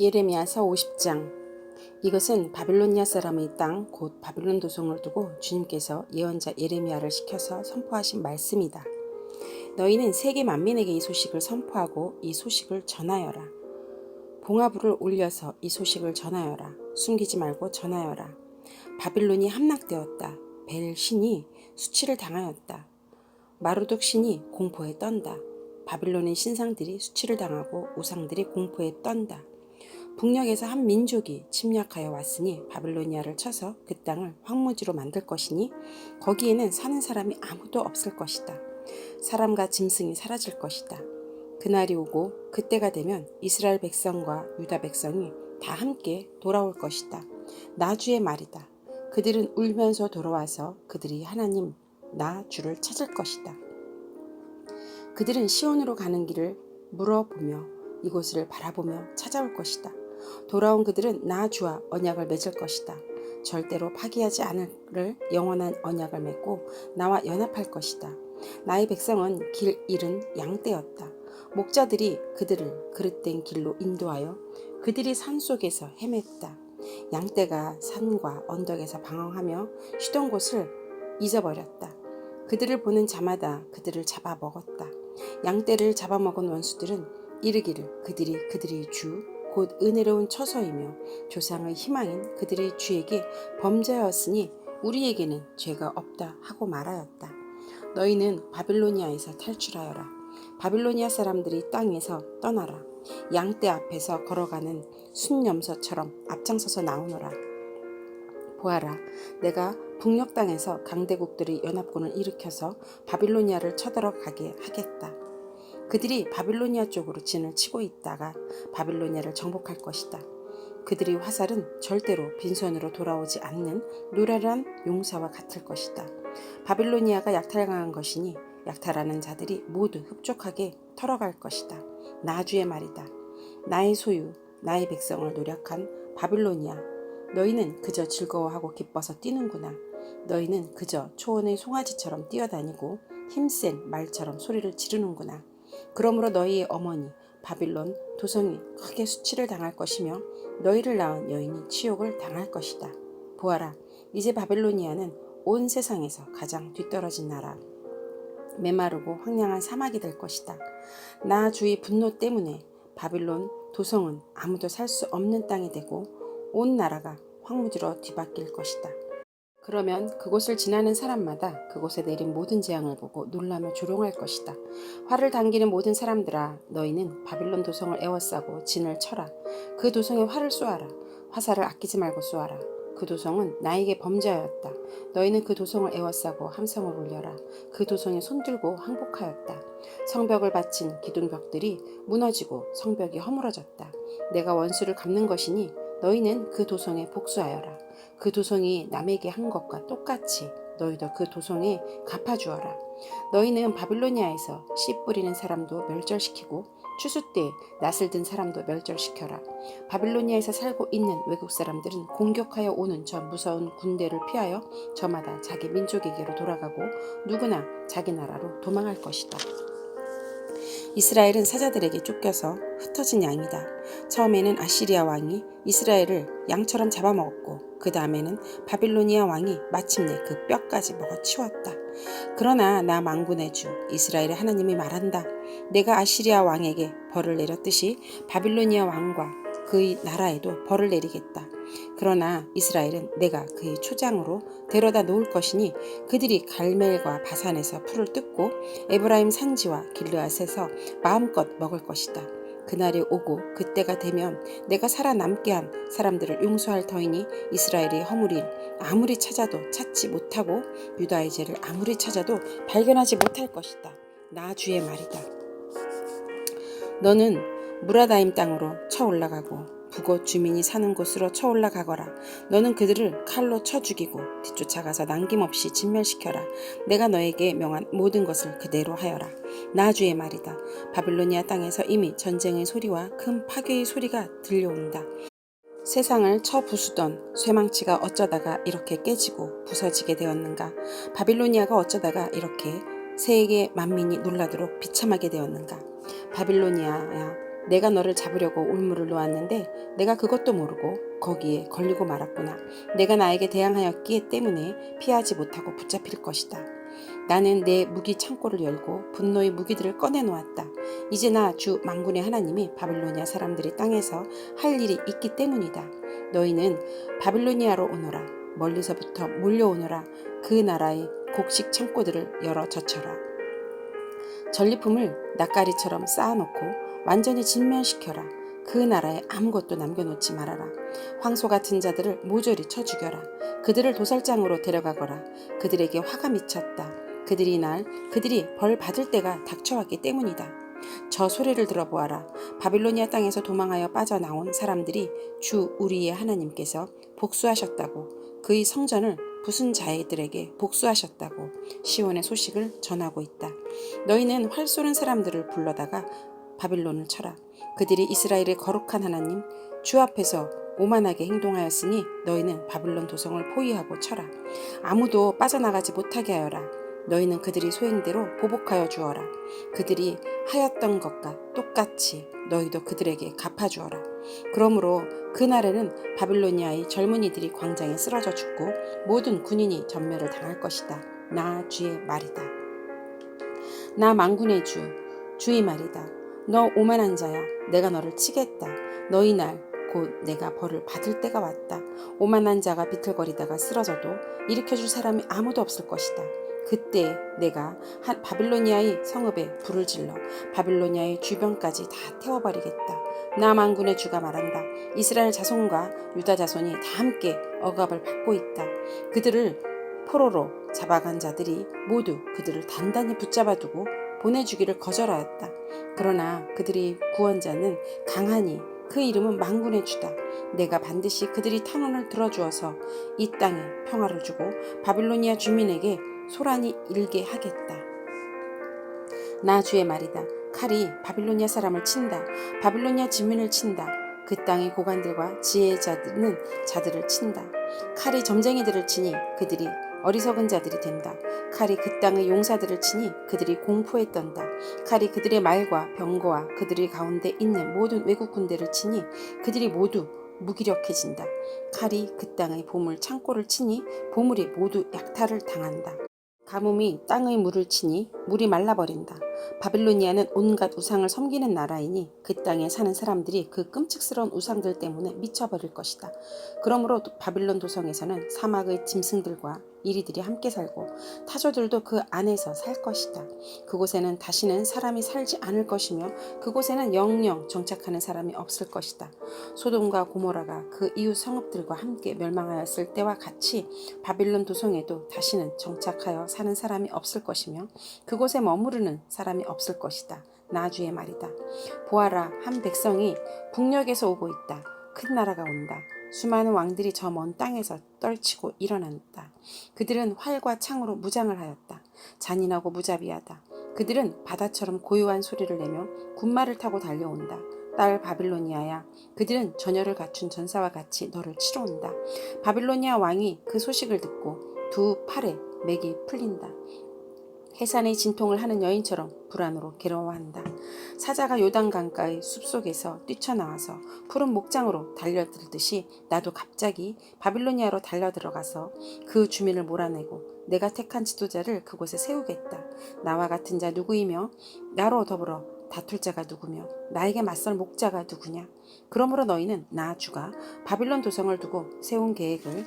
예레미야서 50장. 이것은 바빌로니아 사람의 땅 곧 바빌론 도성을 두고 주님께서 예언자 예레미야를 시켜서 선포하신 말씀이다. 너희는 세계 만민에게 이 소식을 선포하고 이 소식을 전하여라. 봉화불을 올려서 이 소식을 전하여라. 숨기지 말고 전하여라. 바빌론이 함락되었다. 벨 신이 수치를 당하였다. 마르독 신이 공포에 떤다. 바빌론의 신상들이 수치를 당하고 우상들이 공포에 떤다. 북녘에서 한 민족이 침략하여 왔으니 바빌로니아를 쳐서 그 땅을 황무지로 만들 것이니 거기에는 사는 사람이 아무도 없을 것이다. 사람과 짐승이 사라질 것이다. 그날이 오고 그때가 되면 이스라엘 백성과 유다 백성이 다 함께 돌아올 것이다. 나 주의 말이다. 그들은 울면서 돌아와서 그들이 하나님 나 주를 찾을 것이다. 그들은 시온으로 가는 길을 물어보며 이곳을 바라보며 찾아올 것이다. 돌아온 그들은 나 주와 언약을 맺을 것이다. 절대로 파기하지 않을 영원한 언약을 맺고 나와 연합할 것이다. 나의 백성은 길 잃은 양떼였다. 목자들이 그들을 그릇된 길로 인도하여 그들이 산속에서 헤맸다. 양떼가 산과 언덕에서 방황하며 쉬던 곳을 잊어버렸다. 그들을 보는 자마다 그들을 잡아먹었다. 양떼를 잡아먹은 원수들은 이르기를 그들이 주 곧 은혜로운 처소이며 조상의 희망인 그들의 주에게 범죄하였으니 우리에게는 죄가 없다 하고 말하였다. 너희는 바빌로니아에서 탈출하여라. 바빌로니아 사람들이 땅에서 떠나라. 양떼 앞에서 걸어가는 순염소처럼 앞장서서 나오너라. 보아라, 내가 북녘 땅에서 강대국들의 연합군을 일으켜서 바빌로니아를 쳐들어가게 하겠다. 그들이 바빌로니아 쪽으로 진을 치고 있다가 바빌로니아를 정복할 것이다. 그들의 화살은 절대로 빈손으로 돌아오지 않는 노련한 용사와 같을 것이다. 바빌로니아가 약탈당한 것이니 약탈하는 자들이 모두 흡족하게 털어갈 것이다. 나 주의 말이다. 나의 소유, 나의 백성을 노력한 바빌로니아, 너희는 그저 즐거워하고 기뻐서 뛰는구나. 너희는 그저 초원의 송아지처럼 뛰어다니고 힘센 말처럼 소리를 지르는구나. 그러므로 너희의 어머니 바빌론 도성이 크게 수치를 당할 것이며 너희를 낳은 여인이 치욕을 당할 것이다. 보아라, 이제 바빌로니아는 온 세상에서 가장 뒤떨어진 나라, 메마르고 황량한 사막이 될 것이다. 나 주의 분노 때문에 바빌론 도성은 아무도 살 수 없는 땅이 되고 온 나라가 황무지로 뒤바뀔 것이다. 그러면 그곳을 지나는 사람마다 그곳에 내린 모든 재앙을 보고 놀라며 조롱할 것이다. 활을 당기는 모든 사람들아, 너희는 바빌론 도성을 에워싸고 진을 쳐라. 그 도성에 활을 쏘아라. 화살을 아끼지 말고 쏘아라. 그 도성은 나에게 범죄하였다. 너희는 그 도성을 에워싸고 함성을 울려라. 그 도성에 손들고 항복하였다. 성벽을 바친 기둥벽들이 무너지고 성벽이 허물어졌다. 내가 원수를 갚는 것이니 너희는 그 도성에 복수하여라. 그 도성이 남에게 한 것과 똑같이 너희도 그 도성에 갚아주어라. 너희는 바빌로니아에서 씨 뿌리는 사람도 멸절시키고 추수 때 낫을 든 사람도 멸절시켜라. 바빌로니아에서 살고 있는 외국 사람들은 공격하여 오는 저 무서운 군대를 피하여 저마다 자기 민족에게로 돌아가고 누구나 자기 나라로 도망할 것이다. 이스라엘은 사자들에게 쫓겨서 흩어진 양이다. 처음에는 아시리아 왕이 이스라엘을 양처럼 잡아먹었고 그 다음에는 바빌로니아 왕이 마침내 그 뼈까지 먹어치웠다. 그러나 나 만군의 주 이스라엘의 하나님이 말한다. 내가 아시리아 왕에게 벌을 내렸듯이 바빌로니아 왕과 그의 나라에도 벌을 내리겠다. 그러나 이스라엘은 내가 그의 초장으로 데려다 놓을 것이니 그들이 갈멜과 바산에서 풀을 뜯고 에브라임 산지와 길르앗에서 마음껏 먹을 것이다. 그날이 오고 그때가 되면 내가 살아남게 한 사람들을 용서할 터이니 이스라엘의 허물이 아무리 찾아도 찾지 못하고 유다의 죄를 아무리 찾아도 발견하지 못할 것이다. 나 주의 말이다. 너는 무라다임 땅으로 쳐 올라가고 북곳 주민이 사는 곳으로 쳐 올라가거라. 너는 그들을 칼로 쳐 죽이고 뒤쫓아가서 남김없이 진멸시켜라. 내가 너에게 명한 모든 것을 그대로 하여라. 나 주의 말이다. 바빌로니아 땅에서 이미 전쟁의 소리와 큰 파괴의 소리가 들려온다. 세상을 쳐 부수던 쇠망치가 어쩌다가 이렇게 깨지고 부서지게 되었는가? 바빌로니아가 어쩌다가 이렇게 세계 만민이 놀라도록 비참하게 되었는가? 바빌로니아야, 내가 너를 잡으려고 올무를 놓았는데 내가 그것도 모르고 거기에 걸리고 말았구나. 내가 나에게 대항하였기 때문에 피하지 못하고 붙잡힐 것이다. 나는 내 무기 창고를 열고 분노의 무기들을 꺼내놓았다. 이제 나 주 만군의 하나님이 바빌로니아 사람들이 땅에서 할 일이 있기 때문이다. 너희는 바빌로니아로 오너라. 멀리서부터 몰려오너라. 그 나라의 곡식 창고들을 열어 젖혀라. 전리품을 낯가리처럼 쌓아놓고 완전히 진멸시켜라. 그 나라에 아무것도 남겨놓지 말아라. 황소 같은 자들을 모조리 쳐 죽여라. 그들을 도살장으로 데려가거라. 그들에게 화가 미쳤다. 그들이 벌 받을 때가 닥쳐왔기 때문이다. 저 소리를 들어보아라. 바빌로니아 땅에서 도망하여 빠져나온 사람들이 주 우리의 하나님께서 복수하셨다고, 그의 성전을 부순 자들에게 복수하셨다고 시온의 소식을 전하고 있다. 너희는 활 쏘는 사람들을 불러다가 바빌론을 쳐라. 그들이 이스라엘의 거룩한 하나님 주 앞에서 오만하게 행동하였으니 너희는 바빌론 도성을 포위하고 쳐라. 아무도 빠져나가지 못하게 하여라. 너희는 그들이 소행대로 보복하여 주어라. 그들이 하였던 것과 똑같이 너희도 그들에게 갚아주어라. 그러므로 그날에는 바빌로니아의 젊은이들이 광장에 쓰러져 죽고 모든 군인이 전멸을 당할 것이다. 나 주의 말이다. 나 만군의 주의 말이다. 너 오만한 자야. 내가 너를 치겠다. 너희 날 곧 내가 벌을 받을 때가 왔다. 오만한 자가 비틀거리다가 쓰러져도 일으켜줄 사람이 아무도 없을 것이다. 그때 내가 바빌로니아의 성읍에 불을 질러 바빌로니아의 주변까지 다 태워버리겠다. 나 만군의 주가 말한다. 이스라엘 자손과 유다 자손이 다 함께 억압을 받고 있다. 그들을 포로로 잡아간 자들이 모두 그들을 단단히 붙잡아두고 보내주기를 거절하였다. 그러나 그들의 구원자는 강하니 그 이름은 만군의 주다. 내가 반드시 그들이 탄원을 들어주어서 이 땅에 평화를 주고 바빌로니아 주민에게 소란이 일게 하겠다. 나 주의 말이다. 칼이 바빌로니아 사람을 친다. 바빌로니아 지민을 친다. 그 땅의 고관들과 지혜자는 자들을 친다. 칼이 점쟁이들을 치니 그들이 어리석은 자들이 된다. 칼이 그 땅의 용사들을 치니 그들이 공포에 떤다. 칼이 그들의 말과 병거와 그들의 가운데 있는 모든 외국 군대를 치니 그들이 모두 무기력해진다. 칼이 그 땅의 보물 창고를 치니 보물이 모두 약탈을 당한다. 가뭄이 땅의 물을 치니 물이 말라버린다. 바빌로니아는 온갖 우상을 섬기는 나라이니 그 땅에 사는 사람들이 그 끔찍스러운 우상들 때문에 미쳐버릴 것이다. 그러므로 바빌론 도성에서는 사막의 짐승들과 이리들이 함께 살고 타조들도 그 안에서 살 것이다. 그곳에는 다시는 사람이 살지 않을 것이며 그곳에는 영영 정착하는 사람이 없을 것이다. 소돔과 고모라가 그 이웃 성읍들과 함께 멸망하였을 때와 같이 바빌론 도성에도 다시는 정착하여 사는 사람이 없을 것이며 그곳에 머무르는 사람이 없을 것이다. 나 주의 말이다. 보아라, 한 백성이 북녘에서 오고 있다. 큰 나라가 온다. 수많은 왕들이 저 먼 땅에서 떨치고 일어난다. 그들은 활과 창으로 무장을 하였다. 잔인하고 무자비하다. 그들은 바다처럼 고요한 소리를 내며 군마를 타고 달려온다. 딸 바빌로니아야, 그들은 전열을 갖춘 전사와 같이 너를 치러 온다. 바빌로니아 왕이 그 소식을 듣고 두 팔에 맥이 풀린다. 해산의 진통을 하는 여인처럼 불안으로 괴로워한다. 사자가 요단 강가의 숲속에서 뛰쳐나와서 푸른 목장으로 달려들듯이 나도 갑자기 바빌로니아로 달려들어가서 그 주민을 몰아내고 내가 택한 지도자를 그곳에 세우겠다. 나와 같은 자 누구이며 나로 더불어 다툴 자가 누구며 나에게 맞설 목자가 누구냐. 그러므로 너희는 나 주가 바빌론 도성을 두고 세운 계획을,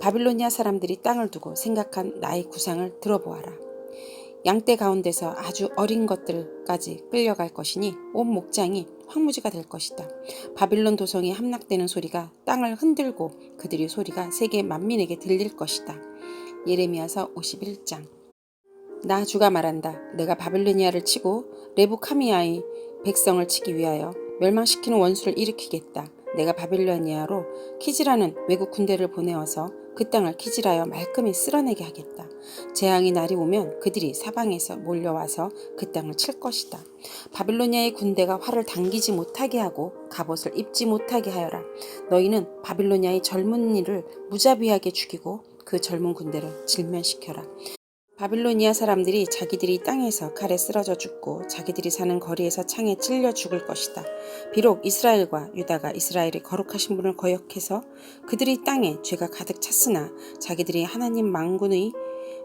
바빌로니아 사람들이 땅을 두고 생각한 나의 구상을 들어보아라. 양떼 가운데서 아주 어린 것들까지 끌려갈 것이니 온 목장이 황무지가 될 것이다. 바빌론 도성이 함락되는 소리가 땅을 흔들고 그들의 소리가 세계 만민에게 들릴 것이다. 예레미야서 51장. 나 주가 말한다. 내가 바빌로니아를 치고 레부카미아의 백성을 치기 위하여 멸망시키는 원수를 일으키겠다. 내가 바빌로니아로 키지라는 외국 군대를 보내어서 그 땅을 키질하여 말끔히 쓸어내게 하겠다. 재앙의 날이 오면 그들이 사방에서 몰려와서 그 땅을 칠 것이다. 바빌로니아의 군대가 활을 당기지 못하게 하고 갑옷을 입지 못하게 하여라. 너희는 바빌로니아의 젊은이를 무자비하게 죽이고 그 젊은 군대를 질면시켜라. 바빌로니아 사람들이 자기들이 땅에서 칼에 쓰러져 죽고 자기들이 사는 거리에서 창에 찔려 죽을 것이다. 비록 이스라엘과 유다가 이스라엘의 거룩하신 분을 거역해서 그들이 땅에 죄가 가득 찼으나 자기들이 하나님 만군의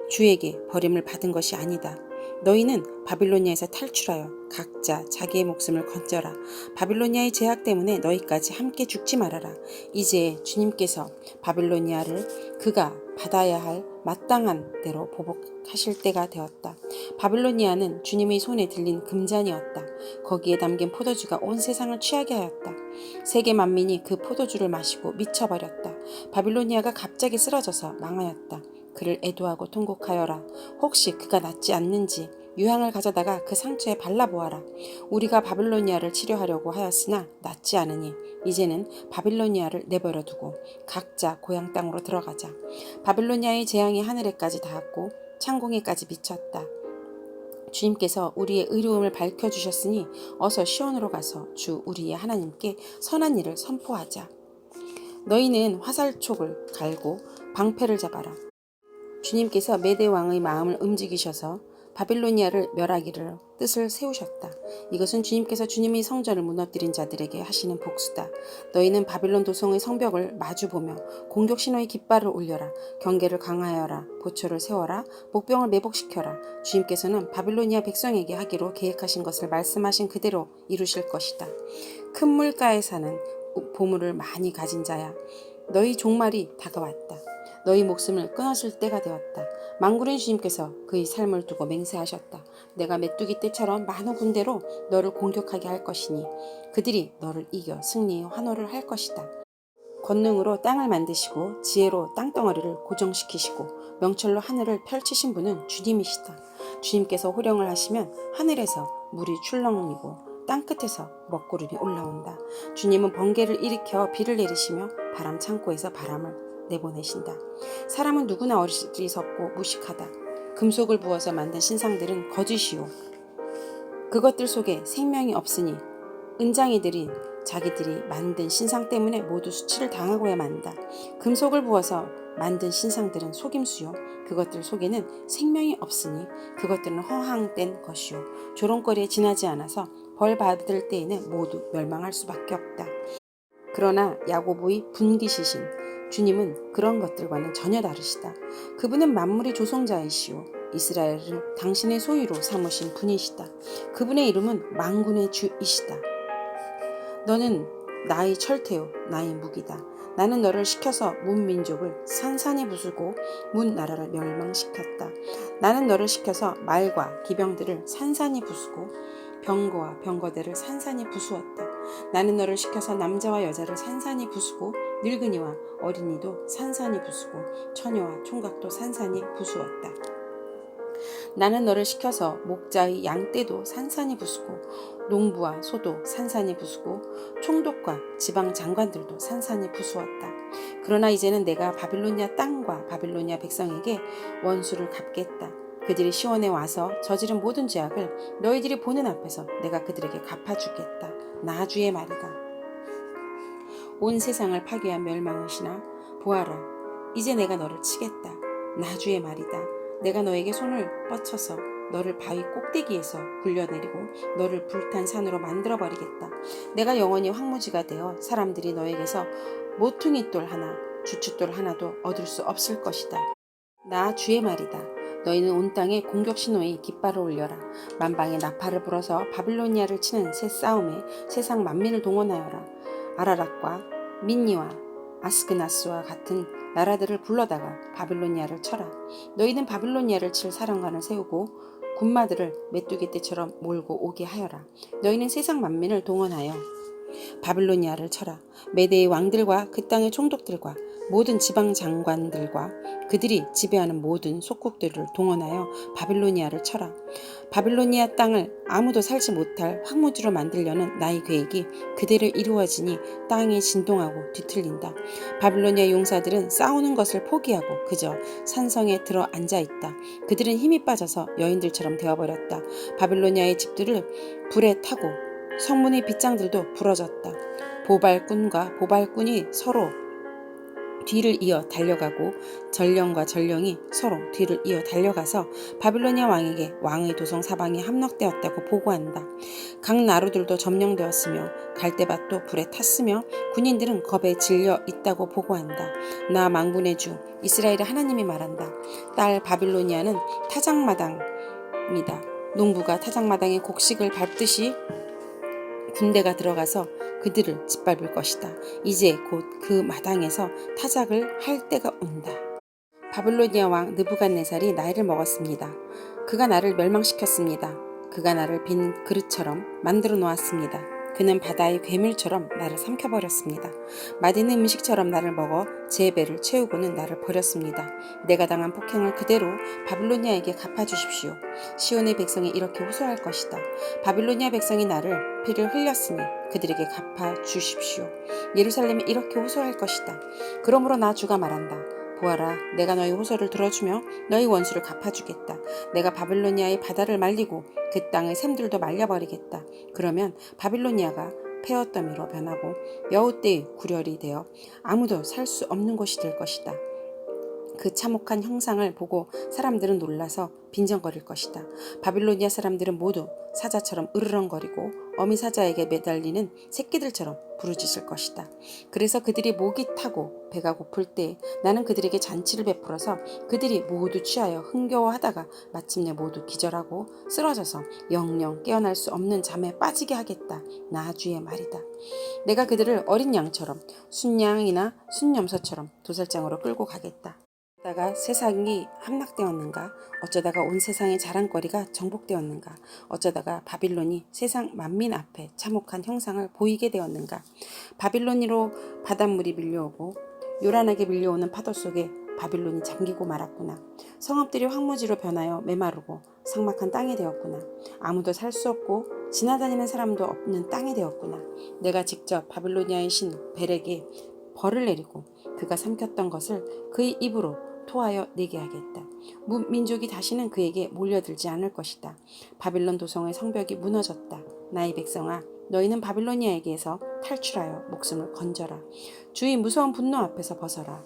주에게 버림을 받은 것이 아니다. 너희는 바빌로니아에서 탈출하여 각자 자기의 목숨을 건져라. 바빌로니아의 제약 때문에 너희까지 함께 죽지 말아라. 이제 주님께서 바빌로니아를 그가 받아야 할 마땅한 대로 보복하실 때가 되었다. 바빌로니아는 주님의 손에 들린 금잔이었다. 거기에 담긴 포도주가 온 세상을 취하게 하였다. 세계 만민이 그 포도주를 마시고 미쳐버렸다. 바빌로니아가 갑자기 쓰러져서 망하였다. 그를 애도하고 통곡하여라. 혹시 그가 낫지 않는지 유향을 가져다가 그 상처에 발라보아라. 우리가 바빌로니아를 치료하려고 하였으나 낫지 않으니 이제는 바빌로니아를 내버려 두고 각자 고향 땅으로 들어가자. 바빌로니아의 재앙이 하늘에까지 닿았고 창공에까지 미쳤다. 주님께서 우리의 의로움을 밝혀주셨으니 어서 시온으로 가서 주 우리의 하나님께 선한 일을 선포하자. 너희는 화살촉을 갈고 방패를 잡아라. 주님께서 메대 왕의 마음을 움직이셔서 바빌로니아를 멸하기를 뜻을 세우셨다. 이것은 주님께서 주님의 성전을 무너뜨린 자들에게 하시는 복수다. 너희는 바빌론 도성의 성벽을 마주보며 공격 신호의 깃발을 올려라. 경계를 강화하여라. 보초를 세워라. 목병을 매복시켜라. 주님께서는 바빌로니아 백성에게 하기로 계획하신 것을 말씀하신 그대로 이루실 것이다. 큰 물가에 사는 보물을 많이 가진 자야. 너희 종말이 다가왔다. 너희 목숨을 끊어질 때가 되었다. 만군의 주님께서 그의 삶을 두고 맹세하셨다. 내가 메뚜기 떼처럼 많은 군대로 너를 공격하게 할 것이니 그들이 너를 이겨 승리의 환호를 할 것이다. 권능으로 땅을 만드시고 지혜로 땅덩어리를 고정시키시고 명철로 하늘을 펼치신 분은 주님이시다. 주님께서 호령을 하시면 하늘에서 물이 출렁이고 땅끝에서 먹구름이 올라온다. 주님은 번개를 일으켜 비를 내리시며 바람 창고에서 바람을 내보내신다. 사람은 누구나 어리석고 무식하다. 금속을 부어서 만든 신상들은 거짓이요 그것들 속에 생명이 없으니 은장이들이 자기들이 만든 신상 때문에 모두 수치를 당하고야 만다. 금속을 부어서 만든 신상들은 속임수요 그것들 속에는 생명이 없으니 그것들은 허황된 것이요 조롱거리에 지나지 않아서 벌 받을 때에는 모두 멸망할 수밖에 없다. 그러나 야고보의 분기시신 주님은 그런 것들과는 전혀 다르시다. 그분은 만물의 조성자이시오 이스라엘을 당신의 소유로 삼으신 분이시다. 그분의 이름은 만군의 주이시다. 너는 나의 철퇴요 나의 무기다. 나는 너를 시켜서 문민족을 산산이 부수고 문 나라를 멸망시켰다. 나는 너를 시켜서 말과 기병들을 산산이 부수고 병거와 병거대를 산산이 부수었다. 나는 너를 시켜서 남자와 여자를 산산이 부수고 늙은이와 어린이도 산산이 부수고 처녀와 총각도 산산이 부수었다. 나는 너를 시켜서 목자의 양떼도 산산이 부수고 농부와 소도 산산이 부수고 총독과 지방 장관들도 산산이 부수었다. 그러나 이제는 내가 바빌로니아 땅과 바빌로니아 백성에게 원수를 갚겠다. 그들이 시온에 와서 저지른 모든 죄악을 너희들이 보는 앞에서 내가 그들에게 갚아주겠다. 나 주의 말이다. 온 세상을 파괴한 멸망의시나 보아라. 이제 내가 너를 치겠다. 나 주의 말이다. 내가 너에게 손을 뻗쳐서 너를 바위 꼭대기에서 굴려내리고 너를 불탄 산으로 만들어버리겠다. 내가 영원히 황무지가 되어 사람들이 너에게서 모퉁이돌 하나, 주춧돌 하나도 얻을 수 없을 것이다. 나 주의 말이다. 너희는 온 땅에 공격 신호의 깃발을 올려라. 만방의 나팔을 불어서 바빌로니아를 치는 새 싸움에 세상 만민을 동원하여라. 아라락과 민니와 아스그나스와 같은 나라들을 불러다가 바빌로니아를 쳐라. 너희는 바빌로니아를 칠 사령관을 세우고 군마들을 메뚜기 떼처럼 몰고 오게 하여라. 너희는 세상 만민을 동원하여 바빌로니아를 쳐라. 메대의 왕들과 그 땅의 총독들과 모든 지방 장관들과 그들이 지배하는 모든 속국들을 동원하여 바빌로니아를 쳐라. 바빌로니아 땅을 아무도 살지 못할 황무지로 만들려는 나의 계획이 그대로 이루어지니 땅이 진동하고 뒤틀린다. 바빌로니아 용사들은 싸우는 것을 포기하고 그저 산성에 들어 앉아있다. 그들은 힘이 빠져서 여인들처럼 되어버렸다. 바빌로니아의 집들을 불에 타고 성문의 빗장들도 부러졌다. 보발꾼과 보발꾼이 서로 뒤를 이어 달려가고 전령과 전령이 서로 뒤를 이어 달려가서 바빌로니아 왕에게 왕의 도성 사방이 함락되었다고 보고한다. 각 나루들도 점령되었으며 갈대밭도 불에 탔으며 군인들은 겁에 질려 있다고 보고한다. 나 만군의 주 이스라엘의 하나님이 말한다. 딸 바빌로니아는 타작마당이다. 농부가 타작마당에 곡식을 밟듯이 군대가 들어가서 그들을 짓밟을 것이다. 이제 곧 그 마당에서 타작을 할 때가 온다. 바빌로니아 왕 느부갓네살이 나이를 먹었습니다. 그가 나를 멸망시켰습니다. 그가 나를 빈 그릇처럼 만들어 놓았습니다. 그는 바다의 괴물처럼 나를 삼켜버렸습니다. 맛있는 음식처럼 나를 먹어 제 배를 채우고는 나를 버렸습니다. 내가 당한 폭행을 그대로 바빌로니아에게 갚아주십시오. 시온의 백성이 이렇게 호소할 것이다. 바빌로니아 백성이 나를 피를 흘렸으니 그들에게 갚아주십시오. 예루살렘이 이렇게 호소할 것이다. 그러므로 나 주가 말한다. 보아라, 내가 너희 호소를 들어주며 너희 원수를 갚아주겠다. 내가 바빌로니아의 바다를 말리고 그 땅의 샘들도 말려버리겠다. 그러면 바빌로니아가 폐허더미로 변하고 여우떼의 구렬이 되어 아무도 살 수 없는 곳이 될 것이다. 그 참혹한 형상을 보고 사람들은 놀라서 빈정거릴 것이다. 바빌로니아 사람들은 모두 사자처럼 으르렁거리고 어미 사자에게 매달리는 새끼들처럼 부르짖을 것이다. 그래서 그들이 목이 타고 배가 고플 때 나는 그들에게 잔치를 베풀어서 그들이 모두 취하여 흥겨워하다가 마침내 모두 기절하고 쓰러져서 영영 깨어날 수 없는 잠에 빠지게 하겠다. 나 주의 말이다. 내가 그들을 어린 양처럼 순양이나 순염소처럼 도살장으로 끌고 가겠다. 어쩌다가 세상이 함락되었는가? 어쩌다가 온 세상의 자랑거리가 정복되었는가? 어쩌다가 바빌론이 세상 만민 앞에 참혹한 형상을 보이게 되었는가? 바빌론으로 바닷물이 밀려오고 요란하게 밀려오는 파도 속에 바빌론이 잠기고 말았구나. 성읍들이 황무지로 변하여 메마르고 삭막한 땅이 되었구나. 아무도 살 수 없고 지나다니는 사람도 없는 땅이 되었구나. 내가 직접 바빌로니아의 신 벨에게 벌을 내리고 그가 삼켰던 것을 그의 입으로 토하여 내게 하겠다. 민족이 다시는 그에게 몰려들지 않을 것이다. 바빌론 도성의 성벽이 무너졌다. 나의 백성아, 너희는 바빌로니아에게서 탈출하여 목숨을 건져라. 주의 무서운 분노 앞에서 벗어라.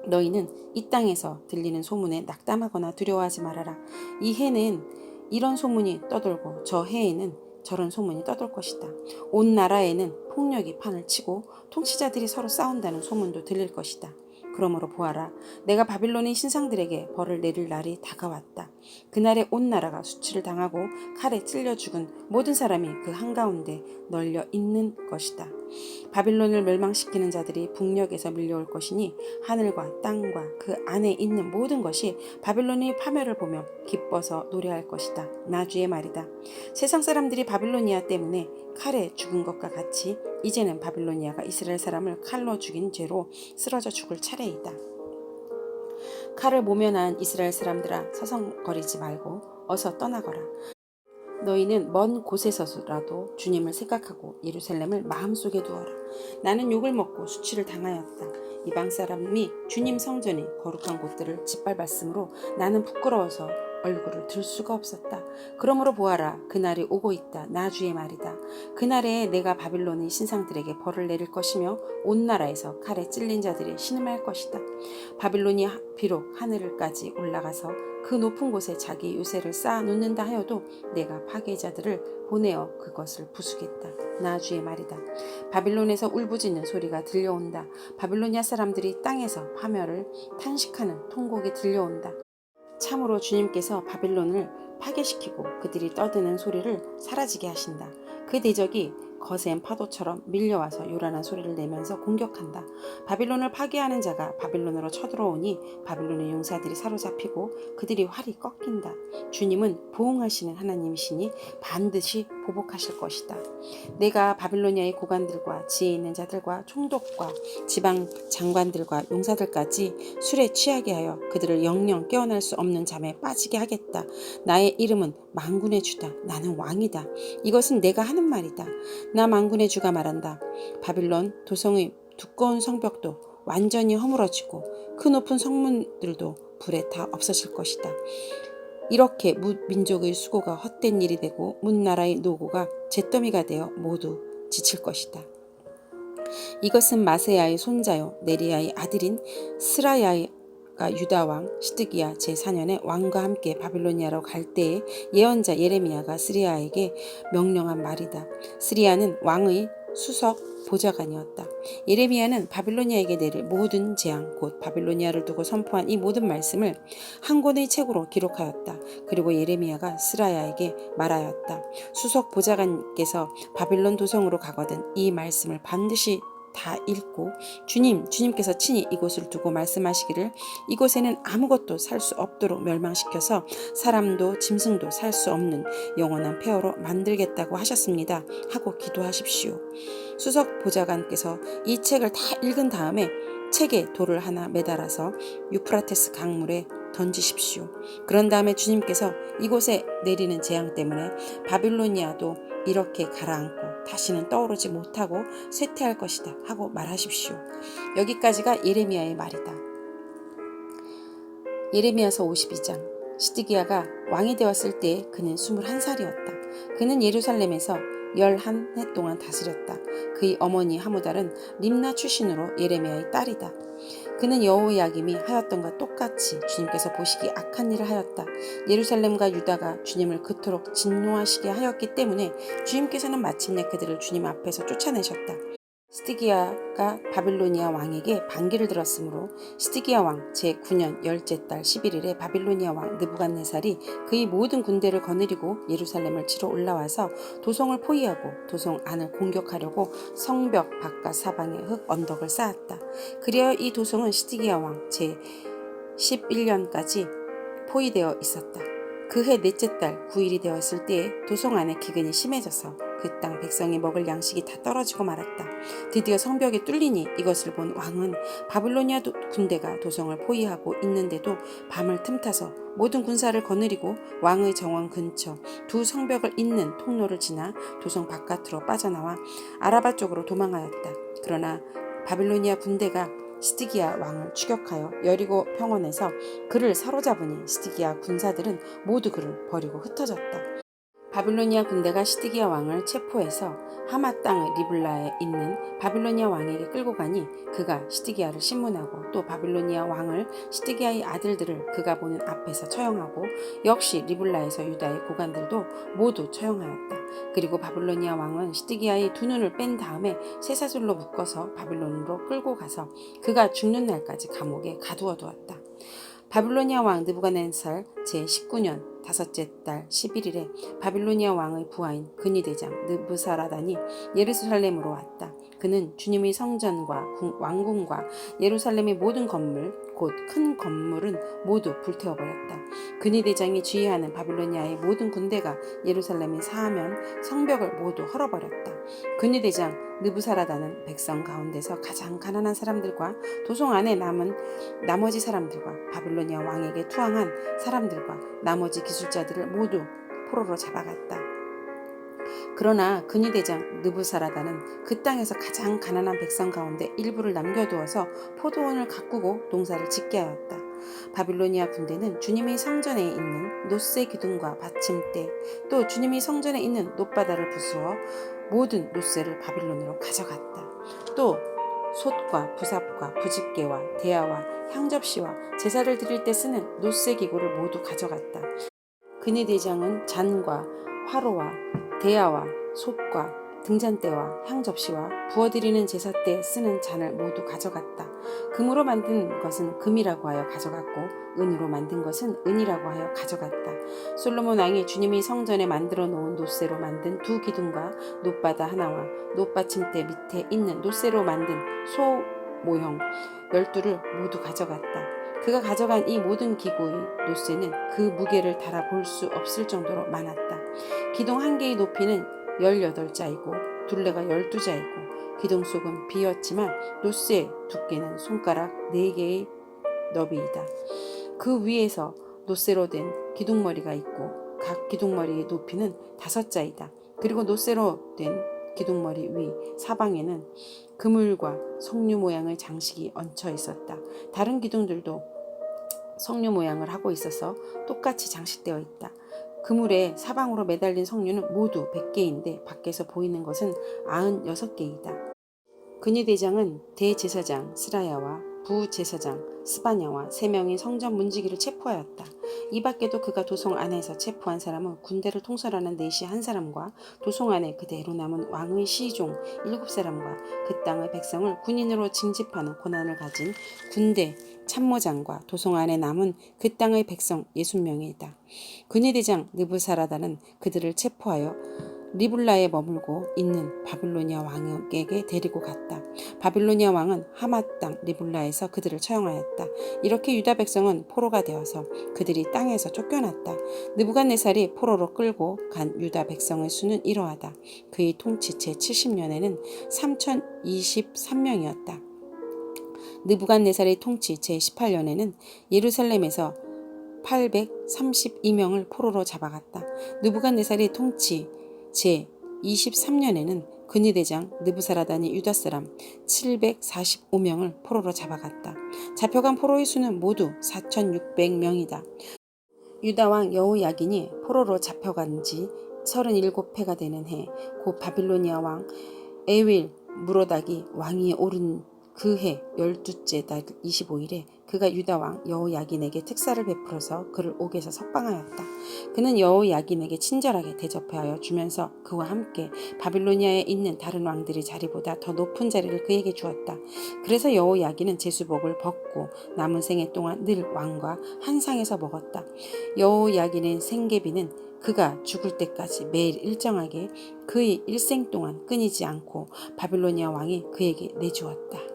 너희는 이 땅에서 들리는 소문에 낙담하거나 두려워하지 말아라. 이 해는 이런 소문이 떠돌고 저 해에는 저런 소문이 떠돌 것이다. 온 나라에는 폭력이 판을 치고 통치자들이 서로 싸운다는 소문도 들릴 것이다. 그러므로 보아라, 내가 바빌론의 신상들에게 벌을 내릴 날이 다가왔다. 그날에 온 나라가 수치를 당하고 칼에 찔려 죽은 모든 사람이 그 한가운데 널려 있는 것이다. 바빌론을 멸망시키는 자들이 북녘에서 밀려올 것이니 하늘과 땅과 그 안에 있는 모든 것이 바빌론의 파멸을 보며 기뻐서 노래할 것이다. 나 주의 말이다. 세상 사람들이 바빌로니아 때문에 칼에 죽은 것과 같이 이제는 바빌로니아가 이스라엘 사람을 칼로 죽인 죄로 쓰러져 죽을 차례이다. 칼을 모면한 이스라엘 사람들아, 서성거리지 말고 어서 떠나거라. 너희는 먼 곳에서라도 주님을 생각하고 예루살렘을 마음속에 두어라. 나는 욕을 먹고 수치를 당하였다. 이방 사람이 주님 성전의 거룩한 곳들을 짓밟았으므로 나는 부끄러워서 얼굴을 들 수가 없었다. 그러므로 보아라, 그날이 오고 있다. 나 주의 말이다. 그날에 내가 바빌론의 신상들에게 벌을 내릴 것이며 온 나라에서 칼에 찔린 자들이 신음할 것이다. 바빌론이 비록 하늘까지 올라가서 그 높은 곳에 자기 요새를 쌓아 놓는다 하여도 내가 파괴자들을 보내어 그것을 부수겠다. 나 주의 말이다. 바빌론에서 울부짖는 소리가 들려온다. 바빌로니아 사람들이 땅에서 파멸을 탄식하는 통곡이 들려온다. 참으로 주님께서 바빌론을 파괴시키고 그들이 떠드는 소리를 사라지게 하신다. 그 대적이 거센 파도처럼 밀려와서 요란한 소리를 내면서 공격한다. 바빌론을 파괴하는 자가 바빌론으로 쳐들어오니 바빌론의 용사들이 사로잡히고 그들이 활이 꺾인다. 주님은 보응하시는 하나님이시니 반드시 보복하실 것이다. 내가 바빌로니아의 고관들과 지혜 있는 자들과 총독과 지방 장관들과 용사들까지 술에 취하게 하여 그들을 영영 깨어날 수 없는 잠에 빠지게 하겠다. 나의 이름은 만군의 주다. 나는 왕이다. 이것은 내가 하는 말이다. 나 만군의 주가 말한다. 바빌론 도성의 두꺼운 성벽도 완전히 허물어지고 그 높은 성문들도 불에 다 없어질 것이다. 이렇게 민족의 수고가 헛된 일이 되고 문나라의 노고가 잿더미가 되어 모두 지칠 것이다. 이것은 마세야의 손자요 네리야의 아들인 스라야가 유다왕 시드기야 제4년에 왕과 함께 바빌로니아로 갈 때에 예언자 예레미야가 스리야에게 명령한 말이다. 스리야는 왕의 수석 보좌관이었다. 예레미야는 바빌로니아에게 내릴 모든 재앙 곧 바빌로니아를 두고 선포한 이 모든 말씀을 한 권의 책으로 기록하였다. 그리고 예레미야가 스라야에게 말하였다. 수석 보좌관께서 바빌론 도성으로 가거든 이 말씀을 반드시 다 읽고 주님께서 친히 이곳을 두고 말씀하시기를 이곳에는 아무것도 살 수 없도록 멸망시켜서 사람도 짐승도 살 수 없는 영원한 폐허로 만들겠다고 하셨습니다. 하고 기도하십시오. 수석 보좌관께서 이 책을 다 읽은 다음에 책에 돌을 하나 매달아서 유프라테스 강물에 던지십시오. 그런 다음에 주님께서 이곳에 내리는 재앙 때문에 바빌로니아도 이렇게 가라앉고 다시는 떠오르지 못하고 쇠퇴할 것이다 하고 말하십시오. 여기까지가 예레미야의 말이다. 예레미야서 52장. 시드기야가 왕이 되었을 때 그는 21살이었다. 그는 예루살렘에서 11해 동안 다스렸다. 그의 어머니 하무달은 림나 출신으로 예레미야의 딸이다. 그는 여호야김이 하였던 것과 똑같이 주님께서 보시기 악한 일을 하였다. 예루살렘과 유다가 주님을 그토록 진노하시게 하였기 때문에 주님께서는 마침내 그들을 주님 앞에서 쫓아내셨다. 시드기야가 바빌로니아 왕에게 반기를 들었으므로 시드기야 왕 제9년 10째 달 11일에 바빌로니아 왕 느부갓네살이 그의 모든 군대를 거느리고 예루살렘을 치러 올라와서 도성을 포위하고 도성 안을 공격하려고 성벽 바깥 사방에 흙 언덕을 쌓았다. 그리하여 이 도성은 시드기야 왕 제11년까지 포위되어 있었다. 그해 넷째 달 9일이 되었을 때에 도성 안에 기근이 심해져서 그 땅 백성이 먹을 양식이 다 떨어지고 말았다. 드디어 성벽이 뚫리니 이것을 본 왕은 바빌로니아 군대가 도성을 포위하고 있는데도 밤을 틈타서 모든 군사를 거느리고 왕의 정원 근처 두 성벽을 잇는 통로를 지나 도성 바깥으로 빠져나와 아라바 쪽으로 도망하였다. 그러나 바빌로니아 군대가 시드기야 왕을 추격하여 여리고 평원에서 그를 사로잡으니 시드기야 군사들은 모두 그를 버리고 흩어졌다. 바빌로니아 군대가 시드기야 왕을 체포해서 하마 땅의 리블라에 있는 바빌로니아 왕에게 끌고 가니 그가 시드기야를 신문하고 또 바빌로니아 왕을 시드기야의 아들들을 그가 보는 앞에서 처형하고 역시 리블라에서 유다의 고관들도 모두 처형하였다. 그리고 바빌로니아 왕은 시드기야의 두 눈을 뺀 다음에 쇠사슬로 묶어서 바빌론으로 끌고 가서 그가 죽는 날까지 감옥에 가두어 두었다. 바빌로니아 왕 느부갓네살 제19년 다섯째 달 11일에 바빌로니아 왕의 부하인 근위대장 느부사라단이 예루살렘으로 왔다. 그는 주님의 성전과 왕궁과 예루살렘의 모든 건물 곧 큰 건물은 모두 불태워버렸다. 근위대장이 지휘하는 바빌로니아의 모든 군대가 예루살렘의 사하면 성벽을 모두 헐어버렸다. 근위대장 느부사라단은 백성 가운데서 가장 가난한 사람들과 도성 안에 남은 나머지 사람들과 바빌로니아 왕에게 투항한 사람들과 나머지 기술자들을 모두 포로로 잡아갔다. 그러나 근위대장 느부사라단은 그 땅에서 가장 가난한 백성 가운데 일부를 남겨두어서 포도원을 가꾸고 농사를 짓게 하였다. 바빌로니아 군대는 주님의 성전에 있는 놋새 기둥과 받침대 또 주님의 성전에 있는 놋바다를 부수어 모든 놋새를 바빌론으로 가져갔다. 또 솥과 부삽과 부집개와 대야와 향접시와 제사를 드릴 때 쓰는 놋새 기구를 모두 가져갔다. 근위대장은 잔과 화로와 대야와 솥과 등잔대와 향접시와 부어드리는 제사 때 쓰는 잔을 모두 가져갔다. 금으로 만든 것은 금이라고 하여 가져갔고 은으로 만든 것은 은이라고 하여 가져갔다. 솔로몬 왕이 주님이 성전에 만들어 놓은 놋새로 만든 두 기둥과 놋바다 하나와 놋받침대 밑에 있는 놋새로 만든 소 모형 12를 모두 가져갔다. 그가 가져간 이 모든 기구의 놋새는 그 무게를 달아 볼 수 없을 정도로 많았다. 기둥 한 개의 높이는 18자이고 둘레가 12자이고 기둥 속은 비었지만 놋새 두께는 손가락 4개의 너비이다. 그 위에서 놋새로 된 기둥머리가 있고 각 기둥머리의 높이는 5자이다. 그리고 놋새로 된 기둥머리 위 사방에는 그물과 석류 모양의 장식이 얹혀 있었다. 다른 기둥들도 석류 모양을 하고 있어서 똑같이 장식되어 있다. 그물에 사방으로 매달린 석류는 모두 100개인데 밖에서 보이는 것은 96개이다. 근위대장은 대제사장 스라야와 부제사장 스바냐와 3명의 성전 문지기를 체포하였다. 이 밖에도 그가 도성 안에서 체포한 사람은 군대를 통솔하는 내시 1사람과 도성 안에 그대로 남은 왕의 시종 7사람과 그 땅의 백성을 군인으로 징집하는 권한을 가진 군대 참모장과 도성 안에 남은 그 땅의 백성 60명이다. 근위대장 느부사라다는 그들을 체포하여 리블라에 머물고 있는 바빌로니아 왕에게 데리고 갔다. 바빌로니아 왕은 하맛 땅 리블라에서 그들을 처형하였다. 이렇게 유다 백성은 포로가 되어서 그들이 땅에서 쫓겨났다. 느부갓네살이 포로로 끌고 간 유다 백성의 수는 이러하다. 그의 통치 제70년에는 3023명이었다. 느부갓네살의 통치 제18년에는 예루살렘에서 832명을 포로로 잡아갔다. 느부갓네살의 통치 제23년에는 근위대장 느부사라단이 유다사람 745명을 포로로 잡아갔다. 잡혀간 포로의 수는 모두 4600명이다. 유다왕 여호야긴이 포로로 잡혀간 지 37해가 되는 해, 곧 바빌로니아 왕 에윌 무로닥이 왕위에 오른 그 해 12째 달 25일에 그가 유다왕 여호야긴에게 특사를 베풀어서 그를 옥에서 석방하였다. 그는 여호야긴에게 친절하게 대접하여 주면서 그와 함께 바빌로니아에 있는 다른 왕들의 자리보다 더 높은 자리를 그에게 주었다. 그래서 여호야긴은 제수복을 벗고 남은 생애 동안 늘 왕과 한 상에서 먹었다. 여호야긴의 생계비는 그가 죽을 때까지 매일 일정하게 그의 일생 동안 끊이지 않고 바빌로니아 왕이 그에게 내주었다.